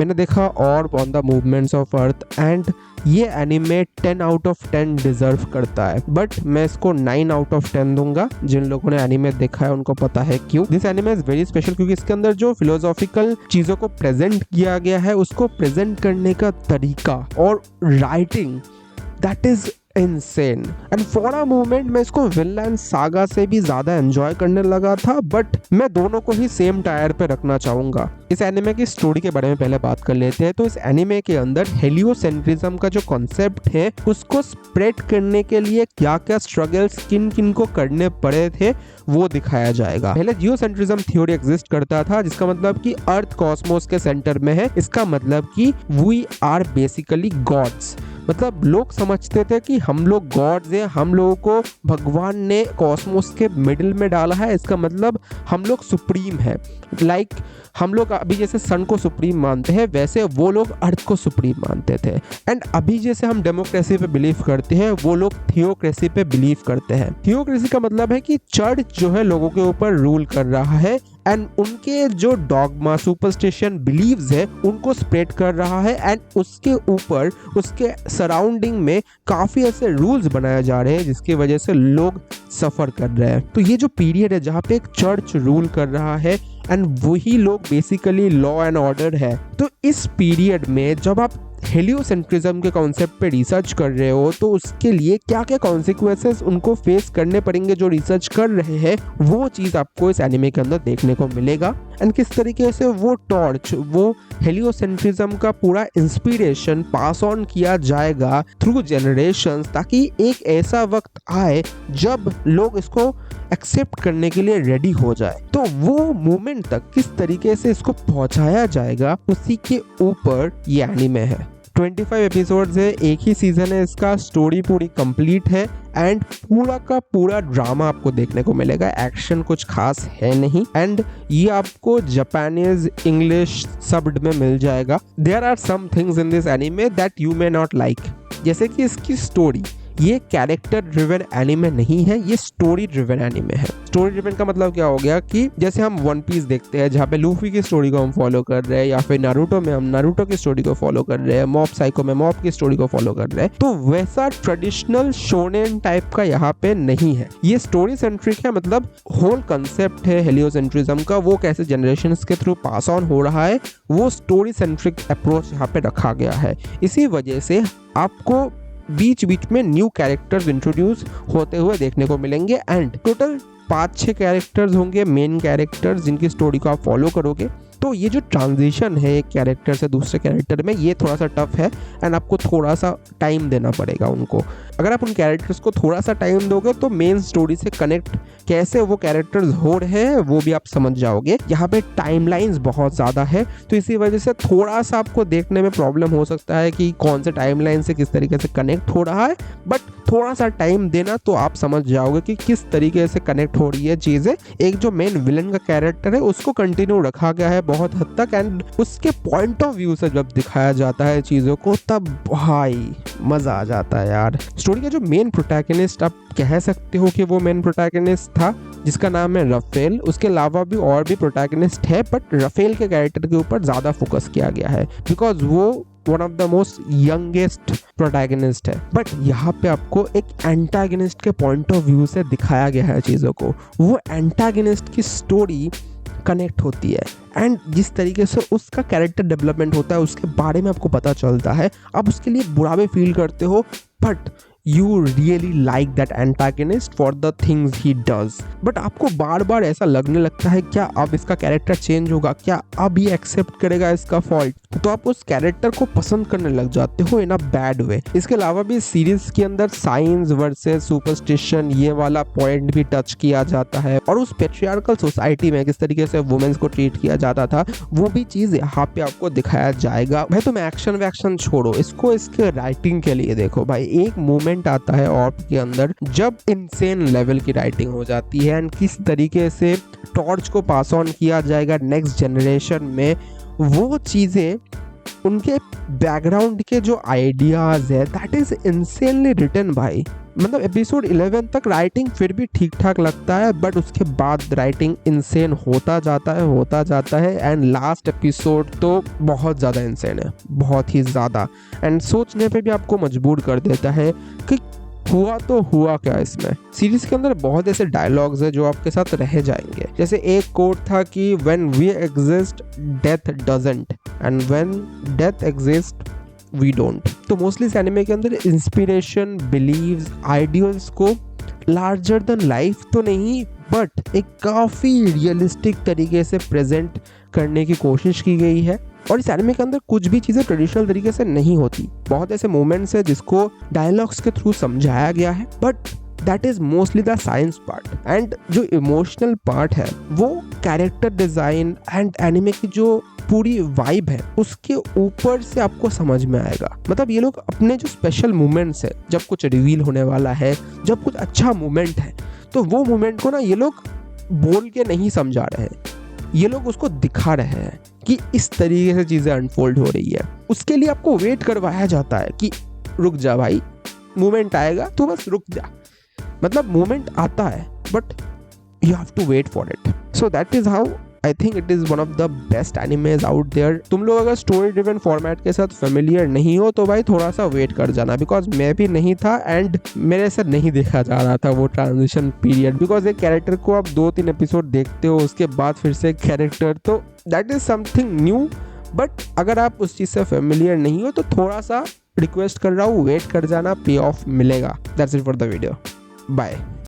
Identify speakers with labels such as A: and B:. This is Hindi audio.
A: मैंने देखा ऑर्ब on the movements of earth and ये एनिमे 10 आउट ऑफ 10 डिजर्व करता है, बट मैं इसको 9 आउट ऑफ 10 दूंगा। जिन लोगों ने एनिमे देखा है उनको पता है क्यों। This anime is very special क्योंकि इसके अंदर जो फिलोसॉफिकल चीजों को प्रेजेंट किया गया है, उसको प्रेजेंट करने का तरीका और writing, that is insane. And for a moment मैं इसको विनलैंड सागा से भी ज्यादा एंजॉय करने लगा था, बट मैं दोनों को ही सेम टायर पे रखना चाहूंगा। इस एनिमे की स्टोरी के बारे में पहले बात कर लेते हैं। तो इस एनिमे के अंदर हेलियोसेंट्रिज्म का जो कॉन्सेप्ट है, उसको स्प्रेड करने के लिए क्या क्या स्ट्रगल्स किन किन को करने पड़े थे वो दिखाया जाएगा। पहले जियोसेंट्रिज्म थ्योरी एग्जिस्ट करता था, जिसका मतलब कि अर्थ कॉस्मोस के सेंटर में है। इसका मतलब कि वी आर बेसिकली गॉड्स। मतलब लोग समझते थे कि हम लोग गॉड्स हैं, हम लोगों को भगवान ने कॉस्मोस के मिडिल में डाला है, इसका मतलब हम लोग सुप्रीम है। लाइक हम लोग अभी जैसे सन को सुप्रीम मानते हैं, वैसे वो लोग अर्थ को सुप्रीम मानते थे। एंड अभी जैसे हम डेमोक्रेसी पे बिलीव करते हैं, वो लोग थियोक्रेसी पे बिलीव करते हैं। थियोक्रेसी का मतलब है कि चर्च जो है लोगों के ऊपर रूल कर रहा है एंड उनके जो डॉगमा, सुपरस्टिशन, बिलीव्स है उनको स्प्रेड कर रहा है एंड उसके ऊपर उसके सराउंडिंग में काफी ऐसे रूल्स बनाए जा रहे हैं जिसकी वजह से लोग सफर कर रहे हैं। तो ये जो पीरियड है जहाँ पे एक चर्च रूल कर रहा है एंड वही लोग बेसिकली लॉ एंड ऑर्डर है, तो इस पीरियड में जब आप हेलियोसेंट्रिज्म के कॉन्सेप्ट पे रिसर्च कर रहे हो तो उसके लिए क्या क्या कॉन्सिक्वेंसेस उनको फेस करने पड़ेंगे जो रिसर्च कर रहे हैं, वो चीज आपको इस एनिमे के अंदर देखने को मिलेगा। एंड किस तरीके से वो टॉर्च, वो हेलियोसेंट्रिज्म का पूरा इंस्पिरेशन पास ऑन किया जाएगा थ्रू जनरेशंस, ताकि एक ऐसा वक्त आए जब लोग इसको एक्सेप्ट करने के लिए रेडी हो जाए। तो वो मोमेंट तक किस तरीके से इसको पहुंचाया जाएगा, उसी के ऊपर ये एनिमे है। 25 एपिसोड्स है, एक ही सीजन है इसका, स्टोरी पूरी कंप्लीट है एंड पूरा का पूरा ड्रामा आपको देखने को मिलेगा। एक्शन कुछ खास है नहीं एंड ये आपको जापानीज, इंग्लिश सबड में मिल जाएगा। There are some things in this anime that you may not like, जैसे कि इसकी स्टोरी। ये कैरेक्टर ड्रिवन एनिमे नहीं है, ये स्टोरी ड्रिवन एनिमे है। स्टोरी ड्रिवन का मतलब क्या हो गया कि जैसे हम वन पीस देखते हैं जहाँ पे लूफी की स्टोरी को हम फॉलो कर रहे हैं, या फिर नारुतो में हम नारुतो की स्टोरी को फॉलो कर रहे हैं, मॉब साइको में मॉब की स्टोरी को फॉलो कर रहे हैं, तो वैसा ट्रेडिशनल शोनेन टाइप का यहाँ पे नहीं है। ये स्टोरी सेंट्रिक है, मतलब होल कंसेप्ट है हेलियोसेंट्रिज्म का, वो कैसे जनरेशंस के थ्रू पास ऑन हो रहा है, वो स्टोरी सेंट्रिक अप्रोच यहाँ पे रखा गया है। इसी वजह से आपको बीच बीच में न्यू कैरेक्टर्स इंट्रोड्यूस होते हुए देखने को मिलेंगे एंड टोटल 5-6 कैरेक्टर्स होंगे मेन कैरेक्टर्स जिनकी स्टोरी को आप फॉलो करोगे। तो ये जो ट्रांजिशन है एक कैरेक्टर से दूसरे कैरेक्टर में, ये थोड़ा सा टफ है एंड आपको थोड़ा सा टाइम देना पड़ेगा उनको। अगर आप उन कैरेक्टर्स को थोड़ा सा टाइम दोगे तो मेन स्टोरी से कनेक्ट कैसे वो कैरेक्टर्स हो रहे हैं वो भी आप समझ जाओगे। यहाँ पे टाइमलाइंस बहुत ज़्यादा है, तो इसी वजह से थोड़ा सा आपको देखने में प्रॉब्लम हो सकता है कि कौन से टाइमलाइन से किस तरीके से कनेक्ट हो रहा है, बट थोड़ा सा टाइम देना तो आप समझ जाओगे कि किस तरीके से कनेक्ट हो रही है चीज़ें। एक जो मेन विलन का कैरेक्टर है उसको कंटिन्यू रखा गया है बहुत हद तक एंड उसके पॉइंट ऑफ व्यू से जब दिखाया जाता है चीज़ों को तब भाई मज़ा आ जाता है यार। स्टोरी का जो मेन प्रोटैगनिस्ट आप कह सकते हो कि वो मेन प्रोटैगनिस्ट था जिसका नाम है रफेल। उसके अलावा भी और भी प्रोटैगनिस्ट है, बट रफेल के कैरेक्टर के ऊपर ज़्यादा फोकस किया गया है बिकॉज वो one of the most youngest protagonist है। बट यहाँ पे आपको एक एंटागनिस्ट के पॉइंट ऑफ व्यू से दिखाया गया है चीज़ों को। वो एंटागनिस्ट की स्टोरी कनेक्ट होती है एंड जिस तरीके से उसका कैरेक्टर डेवलपमेंट होता है उसके बारे में आपको पता चलता है। आप उसके लिए बुरा भी फील करते हो, but you really like that antagonist for the things he does। But आपको बार बार ऐसा लगने लगता है क्या अब इसका कैरेक्टर चेंज होगा, क्या अब ये एक्सेप्ट करेगा इसका फॉल्ट, तो आप उस कैरेक्टर को पसंद करने लग जाते हो इन अ बैड वे। इसके अलावा भी सीरीज के अंदर साइंस वर्सेस सुपरस्टिशन ये वाला पॉइंट भी टच किया जाता है और उस पेट्रियार्कल सोसाइटी में किस तरीके से वुमेन्स को ट्रीट किया जाता था वो भी चीज यहाँ पे आपको दिखाया जाएगा। भाई तुम एक्शन वैक्शन छोड़ो, इसको इसके राइटिंग के लिए देखो भाई। एक मोमेंट आता है ऑर्ब के अंदर जब इनसेन लेवल की राइटिंग हो जाती है एंड किस तरीके से टॉर्च को पास ऑन किया जाएगा नेक्स्ट जनरेशन में, वो चीजें उनके बैकग्राउंड के जो आइडियाज है दैट इज इंसेनली रिटन भाई। मतलब एपिसोड 11 तक राइटिंग फिर भी ठीक ठाक लगता है, बट उसके बाद राइटिंग इंसेन होता जाता है एंड लास्ट एपिसोड तो बहुत ज़्यादा इंसेन है, बहुत ही ज़्यादा, एंड सोचने पे भी आपको मजबूर कर देता है कि हुआ तो हुआ क्या इसमें। सीरीज के अंदर बहुत ऐसे डायलॉग्स है जो आपके साथ रह जाएंगे। जैसे एक कोट था कि when we exist death doesn't end when death exist we don't. तो मोस्टली इस एनिमे के अंदर इंस्पिरेशन, बिलीव्स, आइडियल्स को लार्जर देन लाइफ तो नहीं बट एक काफ़ी रियलिस्टिक तरीके से प्रेजेंट करने की कोशिश की गई है। और इस एनिमे के अंदर कुछ भी चीज़ें ट्रेडिशनल तरीके से नहीं होती। बहुत ऐसे मोमेंट्स है जिसको डायलॉग्स के थ्रू समझाया गया है, but that is mostly the science part. And जो इमोशनल पार्ट है वो कैरेक्टर डिजाइन एंड एनिमे की जो पूरी वाइब है उसके ऊपर से आपको समझ में आएगा। मतलब ये लोग अपने जो स्पेशल मोमेंट्स है, जब कुछ रिवील होने वाला है, जब कुछ अच्छा मोमेंट है, तो वो मोमेंट को ना ये लोग बोल के नहीं समझा रहे हैं, ये लोग उसको दिखा रहे हैं कि इस तरीके से चीज़ें अनफोल्ड हो रही है। उसके लिए आपको वेट करवाया जाता है कि रुक जा भाई, मोमेंट आएगा तो बस रुक जा। मतलब मोमेंट आता है but you have to wait for it. So that is how I think it is one of the best animes out there. तुम लोग अगर स्टोरी ड्रिवन फॉर्मेट के साथ फेमिलियर नहीं हो तो भाई थोड़ा सा वेट कर जाना, बिकॉज मैं भी नहीं था एंड मेरे से नहीं देखा जा रहा था वो ट्रांजिशन पीरियड। बिकॉज एक कैरेक्टर को आप 2-3 एपिसोड देखते हो उसके बाद फिर से कैरेक्टर, तो that is something new. But अगर आप उस चीज़ से फेमिलियर नहीं हो तो थोड़ा सा रिक्वेस्ट कर रहा हूँ, वेट कर जाना, पे ऑफ मिलेगा। That's it for the video, bye.